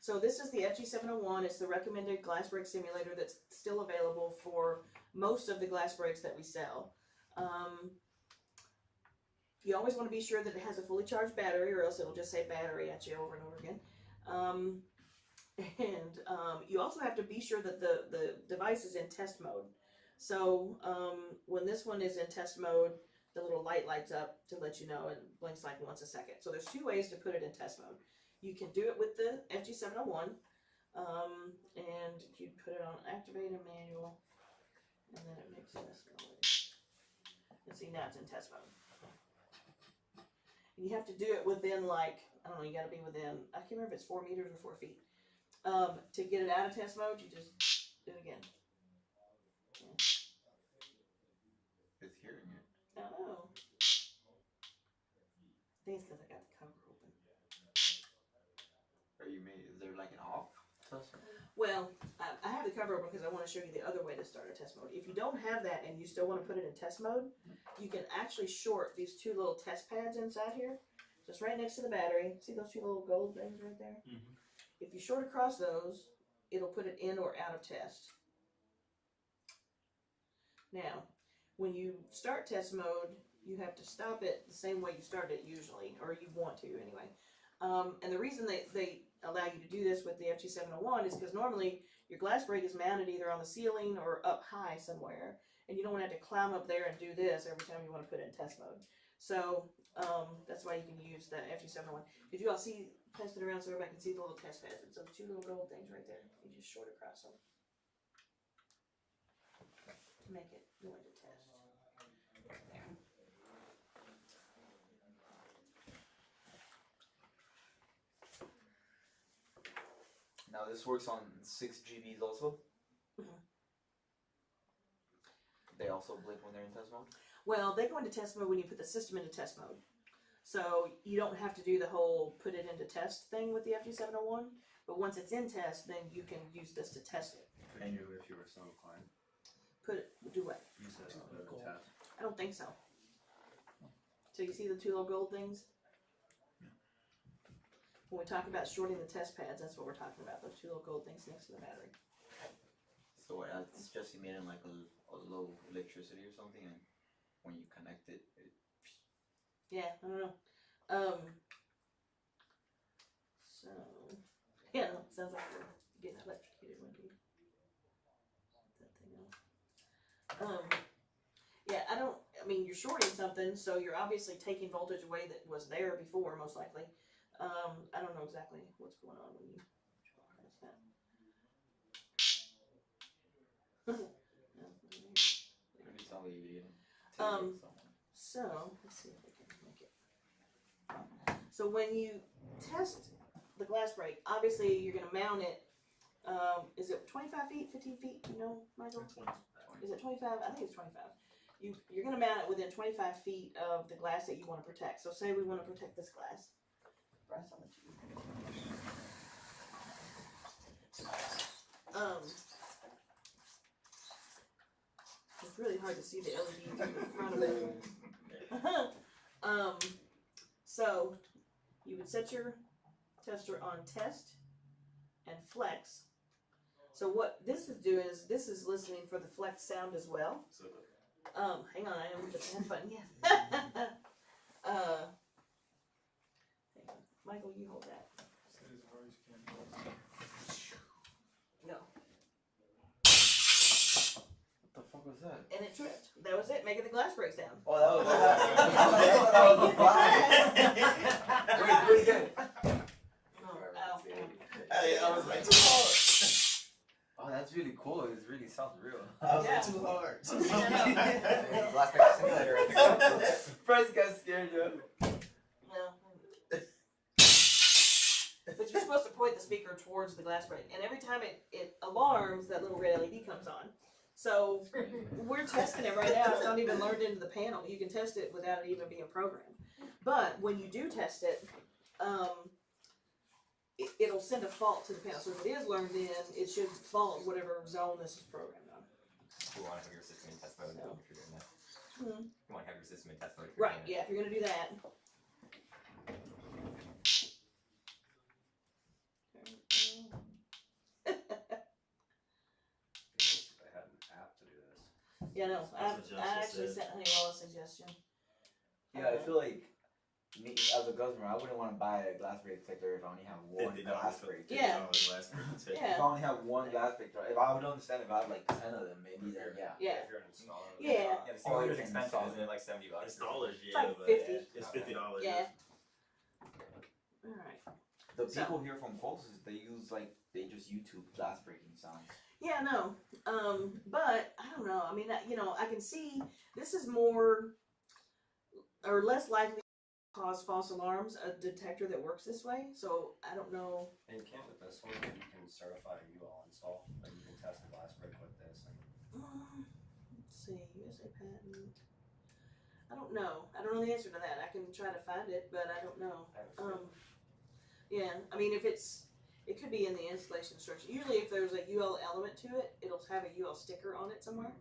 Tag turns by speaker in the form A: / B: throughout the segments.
A: So this is the FG701. It's the recommended glass break simulator that's still available for most of the glass breaks that we sell. You always want to be sure that it has a fully charged battery, or else it'll just say battery at you over and over again. You also have to be sure that the device is in test mode. So when this one is in test mode, the little light lights up to let you know, and blinks like once a second. So there's two ways to put it in test mode. You can do it with the FG701, and you put it on activated manual, and then it makes this noise. And see, now it's in test mode. And you have to do it within, like, I don't know, you got to be within, I can't remember if it's 4 meters or 4 feet. To get it out of test mode, you just do it again. Yeah.
B: It's hearing it.
A: Oh. I think it's because I got the cover open.
B: Is there like an off?
A: Well, I have the cover open because I want to show you the other way to start a test mode. If you don't have that and you still want to put it in test mode, you can actually short these two little test pads inside here, just right next to the battery. See those two little gold things right there? Mm-hmm. If you short across those, it'll put it in or out of test. Now, when you start test mode, you have to stop it the same way you start it usually, or you want to anyway. And the reason they allow you to do this with the FG701 is because normally your glass break is mounted either on the ceiling or up high somewhere, and you don't want to have to climb up there and do this every time you want to put it in test mode. So that's why you can use the FG701. Did you all see, test it around so everybody can see the little test pads? It's those two little gold things right there. You just short across them to make it go into test. There.
B: Now this works on 6 GBs also? Mm-hmm. They also blink when they're in test mode?
A: Well, they go into test mode when you put the system into test mode. So you don't have to do the whole put it into test thing with the FG701, but once it's in test, then you can use this to test it.
C: Could you, if you were so inclined?
A: Do what?
C: You said put it in test.
A: I don't think so. So you see the two little gold things? When we talk about shorting the test pads, that's what we're talking about, those two little gold things next to the battery.
B: So it's just emitting like a low electricity or something, and when you connect it,
A: Yeah, I don't know. So, yeah, no, it sounds like we're getting electrocuted when we that thing off. Yeah, I mean, you're shorting something, so you're obviously taking voltage away that was there before, most likely. I don't know exactly what's going on when you press that.
B: Maybe it's only
A: So, let's see if we can make it. So when you test the glass break, obviously you're going to mount it. Is it 25 feet, 15 feet? You know, Michael? Is it 25? I think it's 25. You're going to mount it within 25 feet of the glass that you want to protect. So say we want to protect this glass. Brass on the tube. It's really hard to see the LED through the front of it. So you would set your tester on test and flex. So what this is doing is this is listening for the flex sound as well. Hang on, I haven't hit the button yet. Michael, you hold that. No.
B: What the fuck was that?
A: And it tripped. That was it, making the glass break sound.
B: Oh, that was that was good.
D: Hey, I was like too hard.
B: Oh, that's really cool. It really sounds real.
D: I was like too hard.
B: Last night simulator, I think. First got scared, yo.
A: No. But you're supposed to point the speaker towards the glass break, and every time it alarms, that little red LED comes on. So we're testing it right now. It's not even learned into the panel. You can test it without it even being programmed. But when you do test it, it'll send a fault to the panel. So if it is learned in, it should fault whatever zone this is programmed on.
E: You want to have your system in test mode if you're doing that.
A: Mm-hmm.
E: You want to have your system in test mode.
A: Right, yeah, if you're going to do that. I actually sent Honeywell a suggestion.
B: Yeah, I feel like me as a customer, I wouldn't want to buy a glass break detector if I only have one glass break.
A: Yeah.
B: If I only have one glass break, if I would understand if I have like 10 of them, maybe then yeah.
A: Yeah.
C: If you're an installer.
A: Yeah.
E: Yeah, the simulator's
B: can
E: expensive,
B: install
E: isn't it? Like $70.
D: Installers,
A: It's
D: yeah,
A: like
D: but
A: 50.
D: it's $50.
A: Yeah. Alright.
B: The
A: So-
B: people here from Colsys, they use like they just YouTube glass breaking sounds.
A: Yeah, no. But I don't know. I mean, I can see this is more or less likely to cause false alarms, a detector that works this way. So I don't know.
C: And you can't with this one, you can certify a UL install, like you can test the glass break with this and
A: Let's see, USA patent. I don't know. I don't know the answer to that. I can try to find it, but I don't know.
C: have a feeling.
A: Yeah, I mean, it could be in the installation instruction. Usually, if there's a UL element to it, it'll have a UL sticker on it somewhere.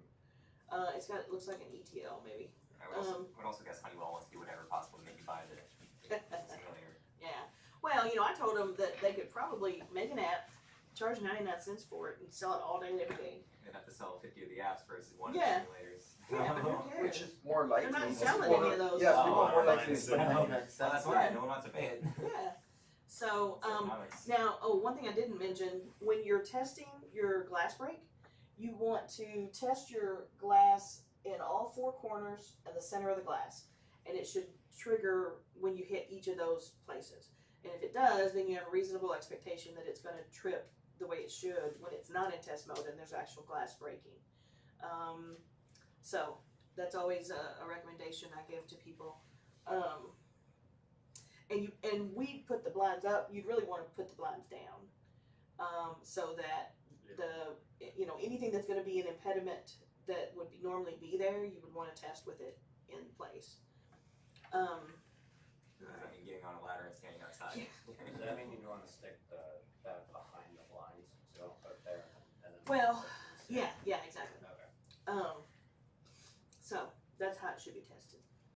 A: It looks like an ETL maybe.
E: I would also guess Honeywell wants to do whatever possible to make you buy the simulator.
A: Yeah. Well, I told them that they could probably make an app, charge 99 cents for it, and sell it all day, every day.
E: They'd have to sell 50 of the apps versus one
A: Yeah.
E: of the simulators.
A: Yeah, but who cares?
B: Which is more likely.
A: They're not
B: most
A: selling
B: people
A: any of
B: are-
A: those.
B: Yeah,
E: Oh,
B: people are more
D: right.
B: likely to spend
E: Well,
B: 99
E: that's
B: cents.
E: why no one wants to pay it.
A: Yeah. So,
E: Economics.
A: now, one thing I didn't mention, when you're testing your glass break, you want to test your glass in all four corners and the center of the glass. And it should trigger when you hit each of those places. And if it does, then you have a reasonable expectation that it's going to trip the way it should when it's not in test mode and there's actual glass breaking. So that's always a recommendation I give to people. And we put the blinds up. You'd really want to put the blinds down, so that anything that's going to be an impediment that would normally be there, you would want to test with it in place.
E: Does that mean getting on a ladder and standing outside?
C: Does that mean you want to stick that behind the blinds, so up there and then?
A: Well, yeah, exactly.
C: Okay.
A: So that's how it should be tested.